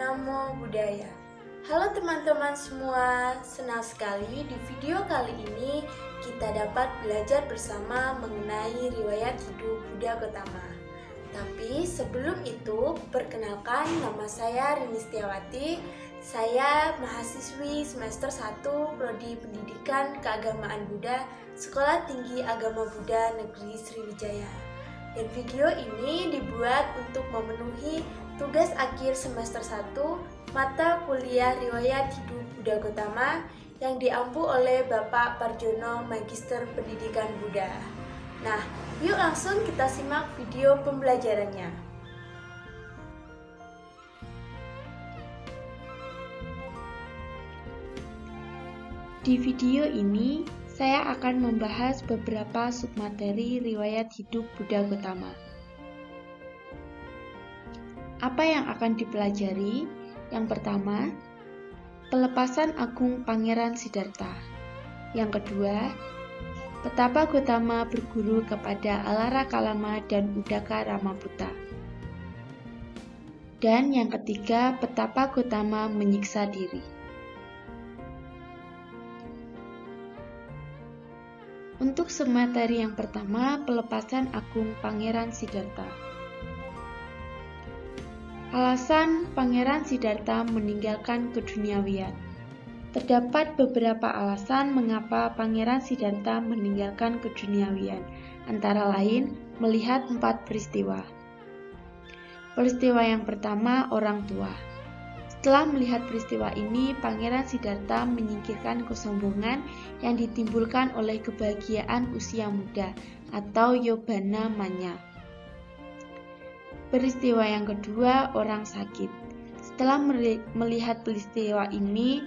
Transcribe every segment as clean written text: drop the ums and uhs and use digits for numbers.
Namo Buddhaya. Halo teman-teman semua, senang sekali di video kali ini kita dapat belajar bersama mengenai riwayat hidup Buddha Gautama. Tapi sebelum itu, perkenalkan nama saya Rini Setiawati. Saya mahasiswi semester 1 Prodi Pendidikan Keagamaan Buddha, Sekolah Tinggi Agama Buddha Negeri Sriwijaya. Dan video ini dibuat untuk memenuhi tugas akhir semester 1 mata kuliah riwayat hidup Buddha Gautama yang diampu oleh Bapak Parjono Magister Pendidikan Buddha. Nah, yuk langsung kita simak video pembelajarannya. Di video ini, saya akan membahas beberapa submateri riwayat hidup Buddha Gautama. Apa yang akan dipelajari? Yang pertama, pelepasan agung Pangeran Siddhartha. Yang kedua, betapa Gautama berguru kepada Alara Kalama dan Udaka Ramaputta. Dan yang ketiga, betapa Gautama menyiksa diri. Untuk submateri yang pertama, pelepasan agung Pangeran Siddhartha. Alasan Pangeran Siddhartha meninggalkan keduniawian. Terdapat beberapa alasan mengapa Pangeran Siddhartha meninggalkan keduniawian, antara lain melihat 4 peristiwa. Peristiwa yang pertama, orang tua. Setelah melihat peristiwa ini, Pangeran Siddhartha menyingkirkan kesombongan yang ditimbulkan oleh kebahagiaan usia muda atau Yobana Manya. Peristiwa yang kedua, orang sakit. Setelah melihat peristiwa ini,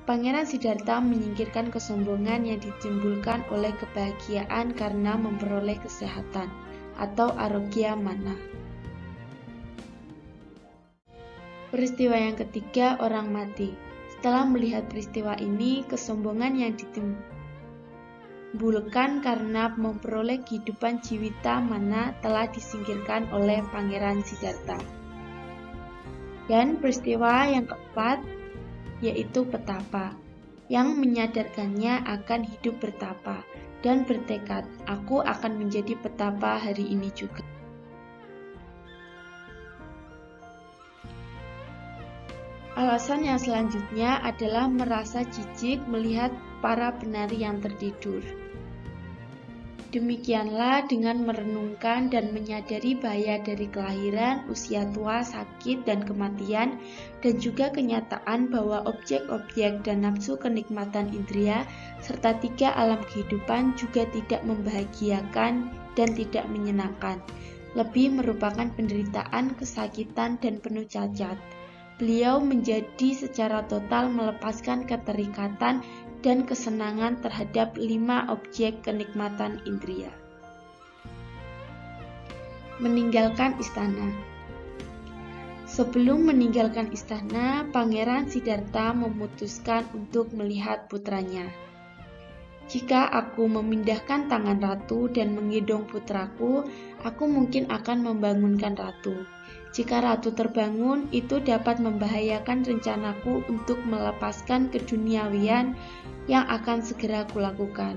Pangeran Siddhartha menyingkirkan kesombongan yang ditimbulkan oleh kebahagiaan karena memperoleh kesehatan atau arogya mana. Peristiwa yang ketiga, orang mati. Setelah melihat peristiwa ini, kesombongan yang ditimbulkan karena memperoleh kehidupan jiwita mana telah disingkirkan oleh Pangeran Siddhartha. Dan peristiwa yang keempat, yaitu petapa, yang menyadarkannya akan hidup bertapa dan bertekad, aku akan menjadi petapa hari ini juga. Alasan yang selanjutnya adalah merasa jijik melihat para penari yang tertidur. Demikianlah dengan merenungkan dan menyadari bahaya dari kelahiran, usia tua, sakit, dan kematian, dan juga kenyataan bahwa objek-objek dan nafsu kenikmatan indria, serta 3 alam kehidupan juga tidak membahagiakan dan tidak menyenangkan, lebih merupakan penderitaan, kesakitan, dan penuh cacat. Beliau menjadi secara total melepaskan keterikatan dan kesenangan terhadap 5 objek kenikmatan indria. Meninggalkan istana. Sebelum meninggalkan istana, Pangeran Siddhartha memutuskan untuk melihat putranya. Jika aku memindahkan tangan ratu dan menggendong putraku, aku mungkin akan membangunkan ratu. Jika ratu terbangun, itu dapat membahayakan rencanaku untuk melepaskan keduniawian yang akan segera kulakukan.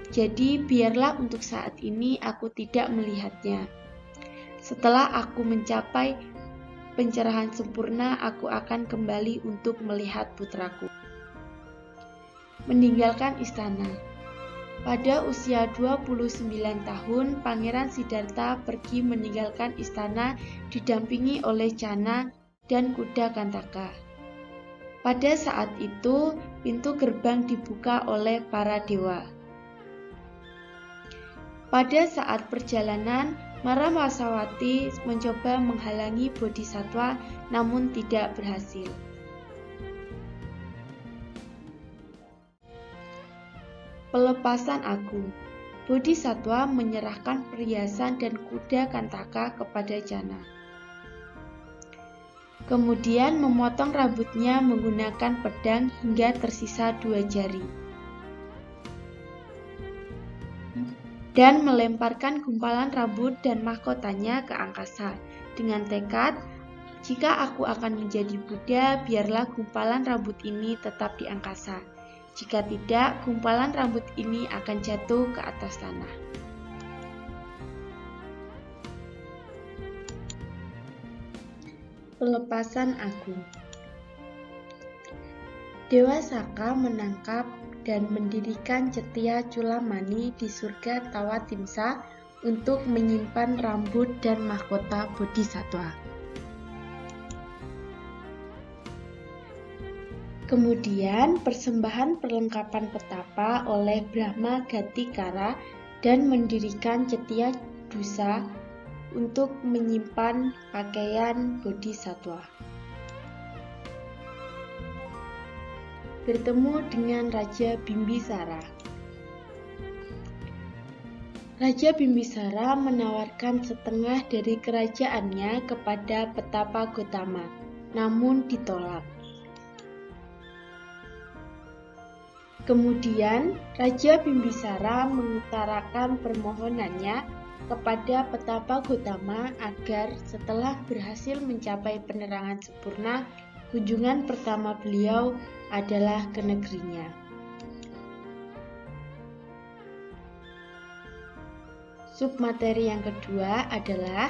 Jadi, biarlah untuk saat ini aku tidak melihatnya. Setelah aku mencapai pencerahan sempurna, aku akan kembali untuk melihat putraku. Meninggalkan istana. Pada usia 29 tahun, Pangeran Siddhartha pergi meninggalkan istana didampingi oleh Cana dan kuda Kantaka. Pada saat itu, pintu gerbang dibuka oleh para dewa. Pada saat perjalanan, Mara Masawati mencoba menghalangi Bodhisattva namun tidak berhasil. Pelepasan agung. Bodhisattva menyerahkan perhiasan dan kuda Kantaka kepada Cana. Kemudian memotong rambutnya menggunakan pedang hingga tersisa 2 jari. Dan melemparkan gumpalan rambut dan mahkotanya ke angkasa dengan tekad, Jika aku akan menjadi Buddha, biarlah gumpalan rambut ini tetap di angkasa. Jika tidak, gumpalan rambut ini akan jatuh ke atas tanah. Pelepasan agung. Dewa Saka menangkap dan mendirikan Cetya Culamani di surga Tawatimsa untuk menyimpan rambut dan mahkota Bodhisattva. Kemudian persembahan perlengkapan petapa oleh Brahma Gatikara dan mendirikan Cetya Dusa untuk menyimpan pakaian Bodhisattva. Bertemu dengan Raja Bimbisara. Raja Bimbisara menawarkan setengah dari kerajaannya kepada petapa Gotama, namun ditolak. Kemudian, Raja Bimbisara mengutarakan permohonannya kepada petapa Gotama agar setelah berhasil mencapai penerangan sempurna, kunjungan pertama beliau adalah ke negerinya. Submateri yang kedua adalah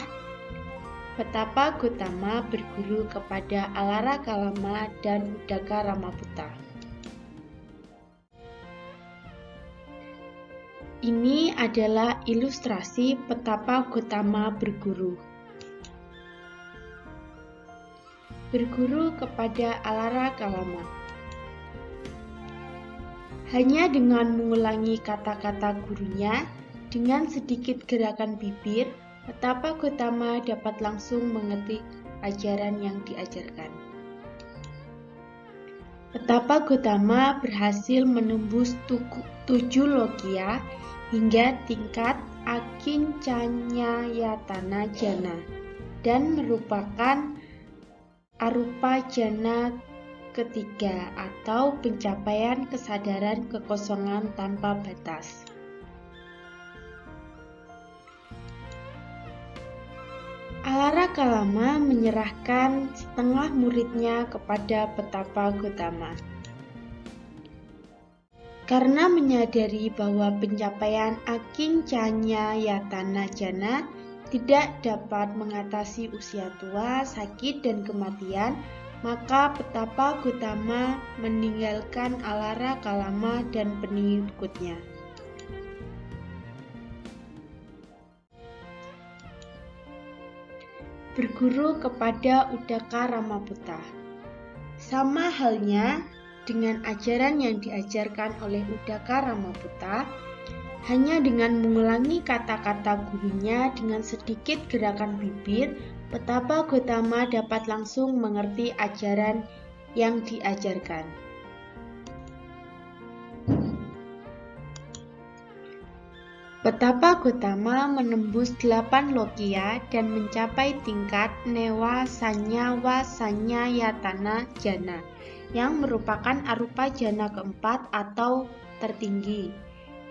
petapa Gotama berguru kepada Alara Kalama dan Udaka Ramaputta. Ini adalah ilustrasi petapa Gotama berguru. Berguru kepada Alara Kalama. Hanya dengan mengulangi kata-kata gurunya, dengan sedikit gerakan bibir, petapa Gotama dapat langsung mengerti ajaran yang diajarkan. Petapa Gotama berhasil menembus 7 lokia hingga tingkat Akincanyayatana Jana dan merupakan arupa jana ketiga atau pencapaian kesadaran kekosongan tanpa batas. Alara Kalama menyerahkan setengah muridnya kepada petapa Gotama. Karena menyadari bahwa pencapaian Akincanyayatana Jana tidak dapat mengatasi usia tua, sakit, dan kematian, maka petapa Gotama meninggalkan Alara Kalama dan pengikutnya. Berguru kepada Udaka Ramaputta. Sama halnya dengan ajaran yang diajarkan oleh Udaka Ramaputta, hanya dengan mengulangi kata-kata gurunya dengan sedikit gerakan bibir, petapa Gotama dapat langsung mengerti ajaran yang diajarkan. Petapa Gotama menembus 8 lokia dan mencapai tingkat Newa Sanyawa Sanyayatana Jana, yang merupakan arupa jana keempat atau tertinggi,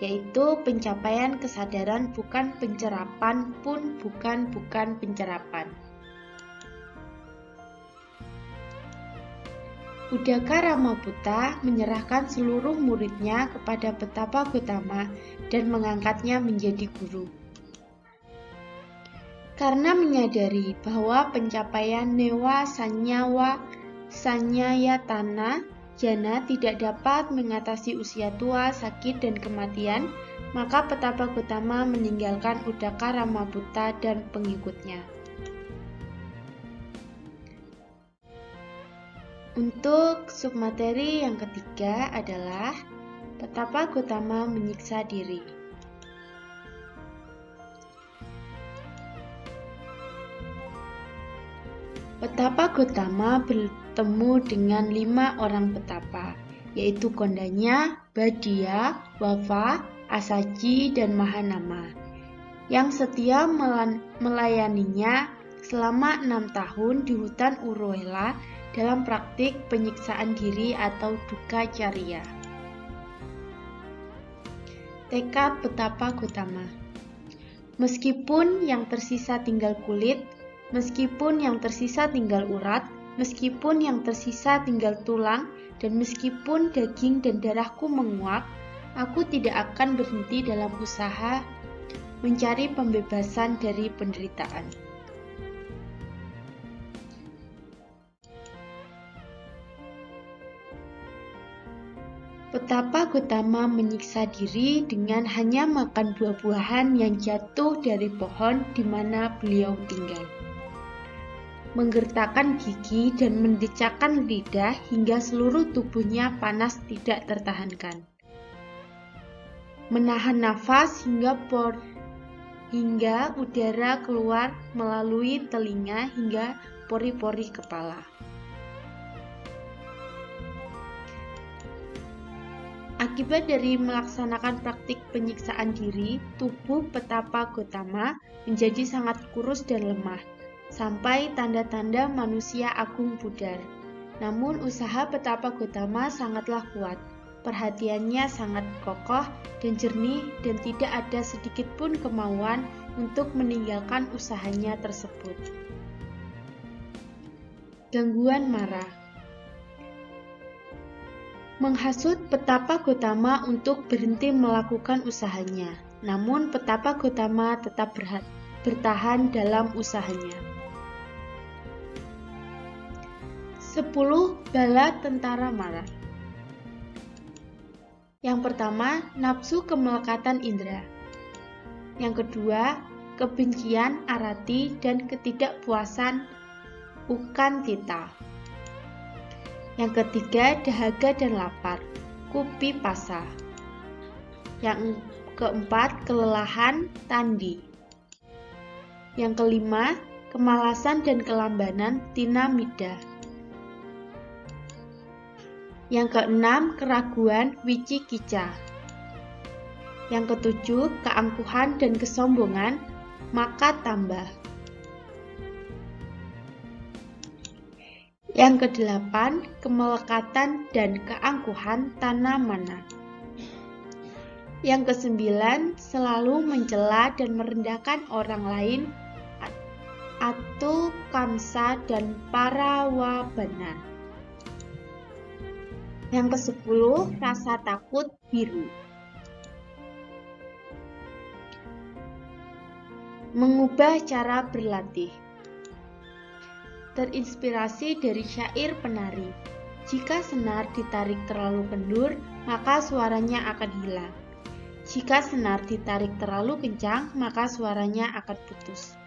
yaitu pencapaian kesadaran bukan pencerapan pun bukan pencerapan. Udaka Ramaputta menyerahkan seluruh muridnya kepada petapa Gotama dan mengangkatnya menjadi guru. Karena menyadari bahwa pencapaian Newa Sanyawa Sanyayatana Jana tidak dapat mengatasi usia tua, sakit, dan kematian, maka petapa Gotama meninggalkan Udaka Ramaputta dan pengikutnya. Untuk submateri yang ketiga adalah petapa Gotama menyiksa diri. Petapa Gotama bertemu dengan 5 orang petapa, yaitu Kondanya, Badia, Wafa, Asaji, dan Mahanama, yang setia melayaninya selama 6 tahun di hutan Urwela dalam praktik penyiksaan diri atau dukkha carya. Tekad petapa Gotama. Meskipun yang tersisa tinggal kulit, Meskipun yang tersisa tinggal urat, meskipun yang tersisa tinggal tulang, dan meskipun daging dan darahku menguap, aku tidak akan berhenti dalam usaha mencari pembebasan dari penderitaan. Betapa Gotama menyiksa diri dengan hanya makan buah-buahan yang jatuh dari pohon di mana beliau tinggal. Menggertakkan gigi dan mendecakkan lidah hingga seluruh tubuhnya panas tidak tertahankan. Menahan nafas hingga udara keluar melalui telinga hingga pori-pori kepala. Akibat dari melaksanakan praktik penyiksaan diri, tubuh Petapa Gotama menjadi sangat kurus dan lemah, sampai tanda-tanda manusia agung pudar. Namun usaha Petapa Gotama sangatlah kuat, perhatiannya sangat kokoh dan jernih dan tidak ada sedikit pun kemauan untuk meninggalkan usahanya tersebut. Gangguan marah menghasut Petapa Gotama untuk berhenti melakukan usahanya. Namun Petapa Gotama tetap bertahan dalam usahanya. 10 bala tentara marah. Yang pertama, nafsu kemelekatan indera. Yang kedua, kebencian arati dan ketidakpuasan ukantita. Yang ketiga, dahaga dan lapar, kupi pasa. Yang keempat, kelelahan, tandi. Yang kelima, kemalasan dan kelambanan, tinamida. Yang keenam, keraguan, wicikica. Yang ketujuh, keangkuhan dan kesombongan, maka tambah. Yang kedelapan, kemelekatan dan keangkuhan tanamana. Yang kesembilan, selalu mencela dan merendahkan orang lain atau kamsa dan parawabana. Yang kesepuluh, rasa takut biru. Mengubah cara berlatih. Terinspirasi dari syair penari. Jika senar ditarik terlalu kendur, maka suaranya akan hilang. Jika senar ditarik terlalu kencang, maka suaranya akan putus.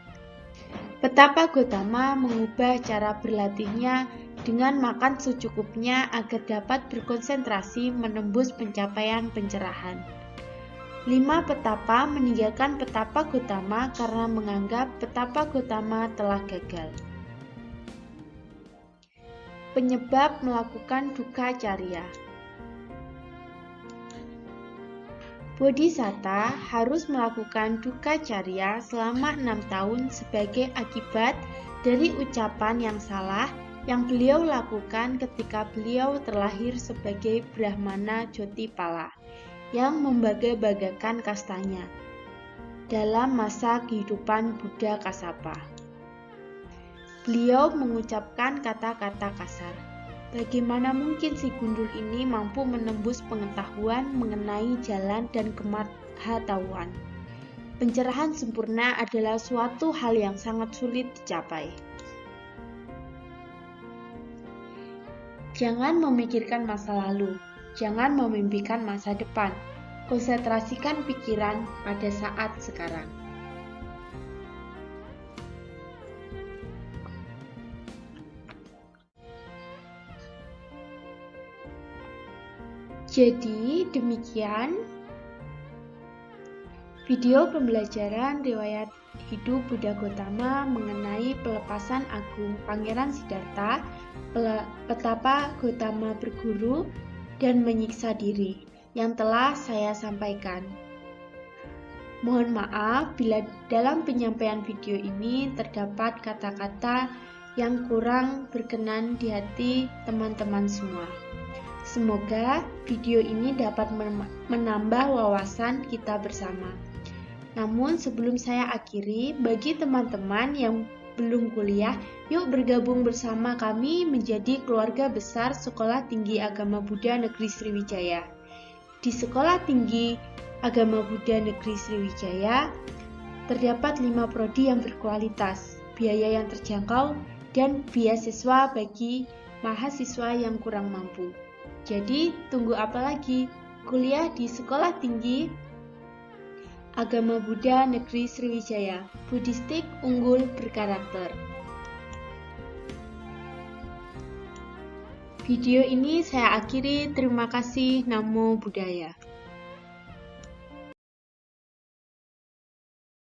Petapa Gotama mengubah cara berlatihnya dengan makan secukupnya agar dapat berkonsentrasi menembus pencapaian pencerahan. 5 petapa meninggalkan Petapa Gotama karena menganggap Petapa Gotama telah gagal. Penyebab melakukan dukkha carya. Bodhisatta harus melakukan dukkha carya selama 6 tahun sebagai akibat dari ucapan yang salah yang beliau lakukan ketika beliau terlahir sebagai Brahmana Jotipala yang membangga-banggakan kastanya dalam masa kehidupan Buddha Kasapa. Beliau mengucapkan kata-kata kasar. Bagaimana mungkin si gundul ini mampu menembus pengetahuan mengenai jalan dan kemahatauan? Pencerahan sempurna adalah suatu hal yang sangat sulit dicapai. Jangan memikirkan masa lalu, jangan memimpikan masa depan. Konsentrasikan pikiran pada saat sekarang. Jadi demikian video pembelajaran riwayat hidup Buddha Gotama mengenai pelepasan agung Pangeran Siddhartha, Petapa Gotama berguru dan menyiksa diri yang telah saya sampaikan. Mohon maaf bila dalam penyampaian video ini terdapat kata-kata yang kurang berkenan di hati teman-teman semua. Semoga video ini dapat menambah wawasan kita bersama. Namun sebelum saya akhiri, bagi teman-teman yang belum kuliah, yuk bergabung bersama kami menjadi keluarga besar Sekolah Tinggi Agama Buddha Negeri Sriwijaya. Di Sekolah Tinggi Agama Buddha Negeri Sriwijaya, terdapat 5 prodi yang berkualitas, biaya yang terjangkau, dan beasiswa bagi mahasiswa yang kurang mampu. Jadi, tunggu apa lagi? Kuliah di Sekolah Tinggi Agama Buddha Negeri Sriwijaya, Buddhistik unggul berkarakter. Video ini saya akhiri, terima kasih, Namo Buddhaya.